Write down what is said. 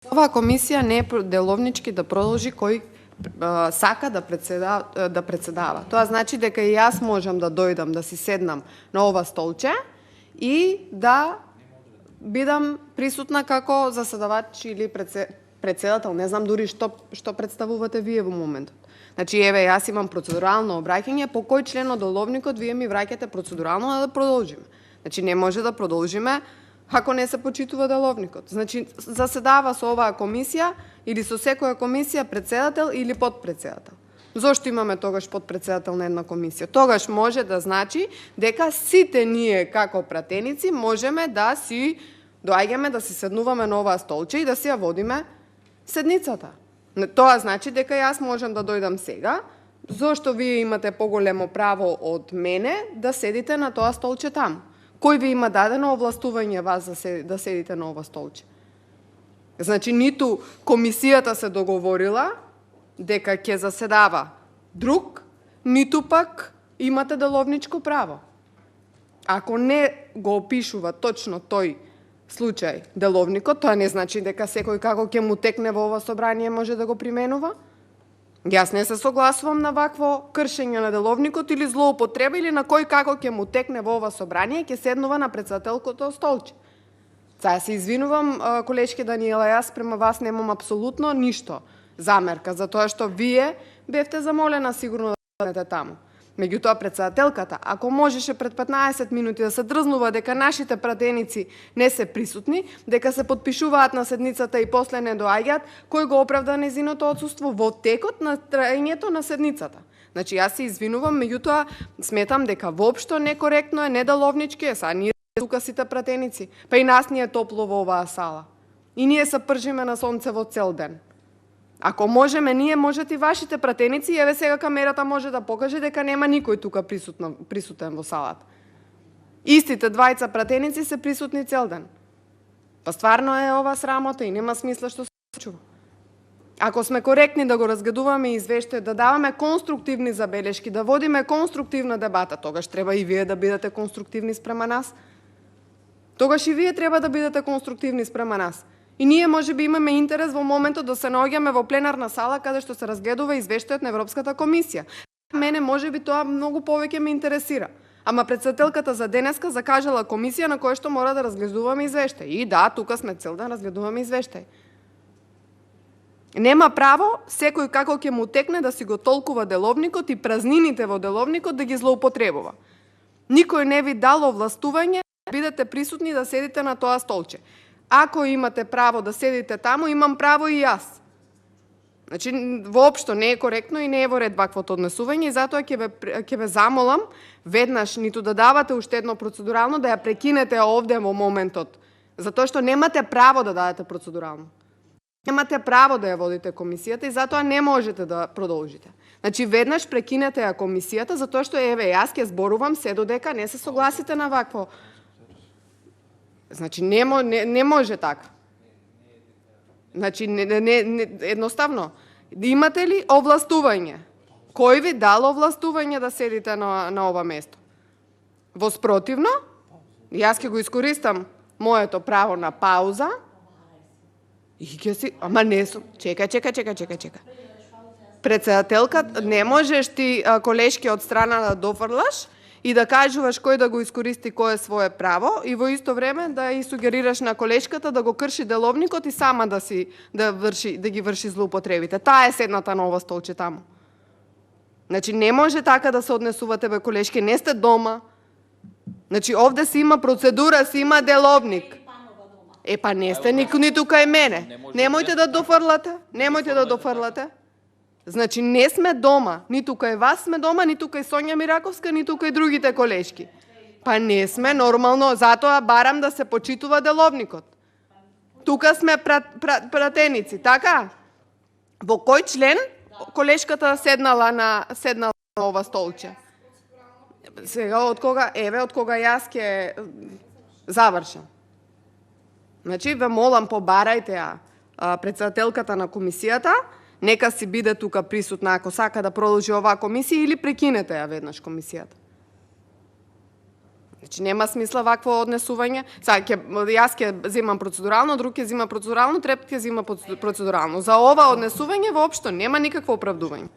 Оваа комисија не е деловнички да продолжи кој сака да председава. Тоа значи дека и јас можам да дојдам да си седнам на ова столче и да бидам присутна како заседавач или председател, не знам дури што представувате вие во моментот. Значи, еве, јас имам процедурално обраќање, по кој член од деловникот вие ми враќате процедурално да продолжиме. Значи, не може да продолжиме ако не се почитува деловникот. Значи, заседава со оваа комисија или со секоја комисија председател или подпредседател. Зошто имаме тогаш подпредседател на една комисија? Тогаш може да значи дека сите ние како пратеници можеме да си доаѓаме да си седнуваме на оваа столче и да си ја водиме седницата. Тоа значи дека јас можам да дојдам сега, зошто вие имате поголемо право од мене да седите на тоа столче таму. Кој ви има дадено овластување вас да седите на ова столче? Значи, ниту комисијата се договорила дека ќе заседава друг, ниту пак имате деловничко право. Ако не го опишува точно тој случај деловникот, тоа не значи дека секој како ќе му текне во ова собрание може да го применува. Јас не се согласувам на вакво кршење на деловникот или злоупотреба или на кој како ќе му текне во ова собрание ќе седнува на председателкото столче. Сега се извинувам, колешки Даниела, јас према вас немам апсолутно ништо замерка, затоа што вие бевте замолена сигурно да седнете таму. Меѓутоа, председателката, ако можеше пред 15 минути да се дрзнува дека нашите пратеници не се присутни, дека се подпишуваат на седницата и после не доаѓаат, кој го оправда незиното отсуство во текот на траењето на седницата? Значи, јас се извинувам, меѓутоа, сметам дека воопшто некоректно е, недаловнички е, са ние тука сите пратеници, па и нас ни е топло во оваа сала. И ние се пржиме на сонце во цел ден. Ако можеме, ние можете и вашите пратеници, еве сега камерата може да покаже дека нема никој тука присутен во салата. Истите двајца пратеници се присутни цел ден. Па стварно е ова срамота и нема смисла што се случува. Ако сме коректни да го разгледуваме извештајот, да даваме конструктивни забелешки, да водиме конструктивна дебата, тогаш треба и вие да бидете конструктивни спрема нас. Тогаш и вие треба да бидете конструктивни спрема нас. И ние можеби имаме интерес во моментот да се наоѓаме во пленарна сала каде што се разгледува извештајот на Европската комисија. Мене можеби тоа многу повеќе ме интересира. Ама председателката за денеска закажала комисија на која што мора да разгледуваме извештај. И да, тука сме цел да разгледуваме извештај. Нема право секој како ќе му текне да си го толкува деловникот и празнините во деловникот да ги злоупотребува. Никој не ви дал овластување да бидете присутни да седите на тоа столче. Ако имате право да седите таму, имам право и јас. Значи, воопшто не е коректно и не е во ред ваквото однесување и затоа ќе ве замолам веднаш ниту да давате уште едно процедурално да ја прекинете овде во моментот, затоа што немате право да дадете процедурално. Немате право да ја водите комисијата и затоа не можете да продолжите. Значи, веднаш прекинете ја комисијата затоа што еве јас ќе зборувам се додека не се согласите на вакво. Значи, не може така. Значи, едноставно, имате ли овластување? Кој ви дал овластување да седите на ова место? Во спротивно, јас ќе го искористам моето право на пауза и ќе си... Ама не сум... Чека. Председателка, не можеш ти, колешки, од страна да дофрлаш и да кажуваш кој да го искористи кое свое право и во исто време да и сугерираш на колешката да го крши деловникот и сама да ги врши злоупотребите. Таа е седната на ова столче таму. Значи, не може така да се однесувате, бе, колешки, не сте дома. Значи, овде си има процедура, си има деловник. Па не сте ни тука и мене. Немојте да дофрлате. Значи, не сме дома, ниту кај вас сме дома, ниту кај Сонја Мираковска, ниту кај другите колешки. Па не сме, нормално, затоа барам да се почитува деловникот. Тука сме пратеници, така? Во кој член колешката седнала на ова столче? Сега, од кога јас ќе завршам. Значи, ве молам, побарајте ја председателката на комисијата, нека си биде тука присутна ако сака да продолжи оваа комисија или прекинете ја веднаш комисијата. Значи нема смисла вакво однесување. Сега јас ќе земам процедурално, друг ќе зема процедурално, трет ќе зема процедурално. За ова однесување воопшто нема никакво оправдување.